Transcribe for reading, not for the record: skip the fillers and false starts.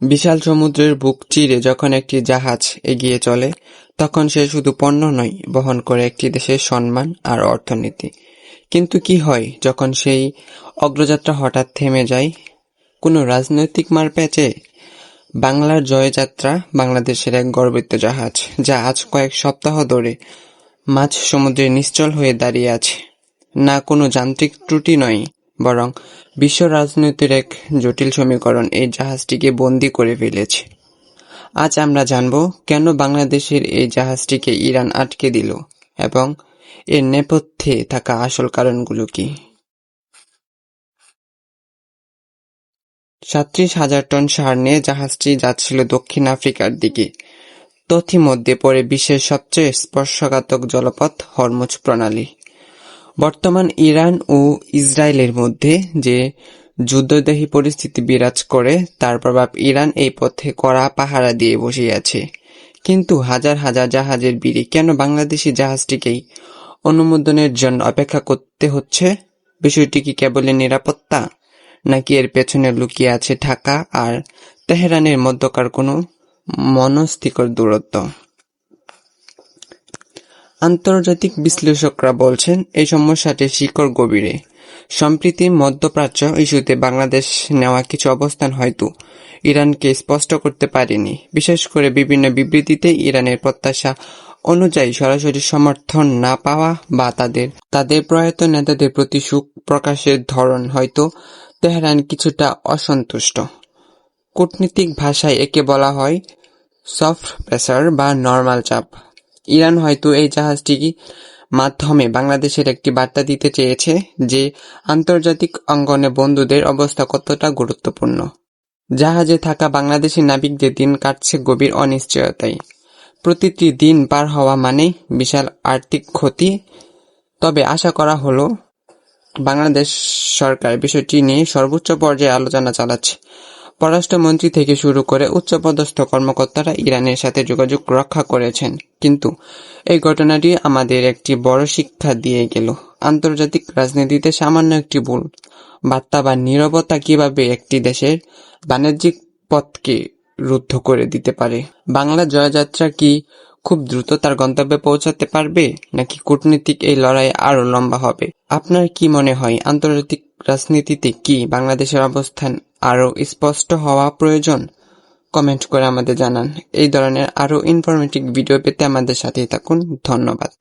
বিশাল সমুদ্রের বুক চিরে যখন একটি জাহাজ এগিয়ে চলে, তখন সে শুধু পণ্য নয়, বহন করে একটি দেশের সম্মান আর অর্থনীতি। কিন্তু কি হয় যখন সেই অগ্রযাত্রা হঠাৎ থেমে যায় কোনো রাজনৈতিক মারপ্যাঁচে? বাংলার জয়যাত্রা বাংলাদেশের এক গর্বিত জাহাজ, যা আজ কয়েক সপ্তাহ ধরে মাঝ সমুদ্রে নিশ্চল হয়ে দাঁড়িয়ে আছে। না কোনো যান্ত্রিক ত্রুটি নয়, বরং বিশ্ব রাজনীতির এক জটিল সমীকরণ এই জাহাজটিকে বন্দী করে ফেলেছে। আজ আমরা জানব কেন বাংলাদেশের এই জাহাজটিকে ইরান আটকে দিল এবং এর নেপথ্যে থাকা আসল কারণগুলো কি। ৩৭,০০০ টন সার নিয়ে জাহাজটি যাচ্ছিল দক্ষিণ আফ্রিকার দিকে। তথ্যমধ্যে পড়ে বিশ্বের সবচেয়ে স্পর্শকাতর জলপথ হরমুজ প্রণালী। বর্তমান ইরান ও ইসরায়েলের মধ্যে যে যুদ্ধদাহী পরিস্থিতি বিরাজ করে, তার প্রভাব ইরান এই পথে কড়া পাহারা দিয়ে বসে আছে। কিন্তু হাজার হাজার জাহাজের ভিড়ে কেন বাংলাদেশি জাহাজটিকেই অনুমোদনের জন্য অপেক্ষা করতে হচ্ছে? বিষয়টি কি কেবলই নিরাপত্তা, নাকি এর পেছনে লুকিয়ে আছে ঢাকা আর তেহরানের মধ্যকার কোনো মনস্তিষ্ক দূরত্ব? আন্তর্জাতিক বিশ্লেষকরা বলছেন এই সমস্যাটির শিকড় গভীরে। সম্প্রতি মধ্যপ্রাচ্য ইস্যুতে বাংলাদেশ নেওয়া কিছু অবস্থান হয়তো ইরানকে স্পষ্ট করতে পারেনি। বিশেষ করে বিভিন্ন বিবৃতিতে ইরানের প্রত্যাশা অনুযায়ী সরাসরি সমর্থন না পাওয়া বা তাদের প্রয়াত নেতাদের প্রতি সুখ প্রকাশের ধরন হয়তো তেহরান কিছুটা অসন্তুষ্ট। কূটনীতিক ভাষায় একে বলা হয় সফট প্রেসার বা নরমাল চাপ। ইরান হয়তো এই জাহাজটির মাধ্যমে বাংলাদেশের একটি বার্তা দিতে চেয়েছে যে আন্তর্জাতিক অঙ্গনে বন্ধুদের অবস্থা কতটা গুরুত্বপূর্ণ। জাহাজে থাকা বাংলাদেশি নাবিকদের দিন কাটছে গভীর অনিশ্চয়তায়। প্রতিটি দিন পার হওয়া মানে বিশাল আর্থিক ক্ষতি। তবে আশা করা হলো বাংলাদেশ সরকার বিষয়টি নিয়ে সর্বোচ্চ পর্যায়ে আলোচনা চালাচ্ছে। পররাষ্ট্রমন্ত্রী থেকে শুরু করে উচ্চপদস্থ কর্মকর্তারা ইরানের সাথে যোগাযোগ রক্ষা করেছেন। কিন্তু এই ঘটনাটি আমাদের একটি বড় শিক্ষা দিয়ে গেল। আন্তর্জাতিক রাজনীতিতে সামান্য একটি ভুল বার্তা বা নীরবতা কিভাবে একটি দেশের বাণিজ্যিক পথকে রুদ্ধ করে দিতে পারে। বাংলা জয়যাত্রা কি খুব দ্রুত তার গন্তব্যে পৌঁছাতে পারবে, নাকি কূটনীতিক এই লড়াই আরো লম্বা হবে? আপনার কি মনে হয়, আন্তর্জাতিক রাজনীতিতে কি বাংলাদেশের অবস্থান আরো স্পষ্ট হওয়া প্রয়োজন? কমেন্ট করে আমাদের জানান। এই ধরনের আরো ইনফরমেটিভ ভিডিও পেতে আমাদের সাথেই থাকুন। ধন্যবাদ।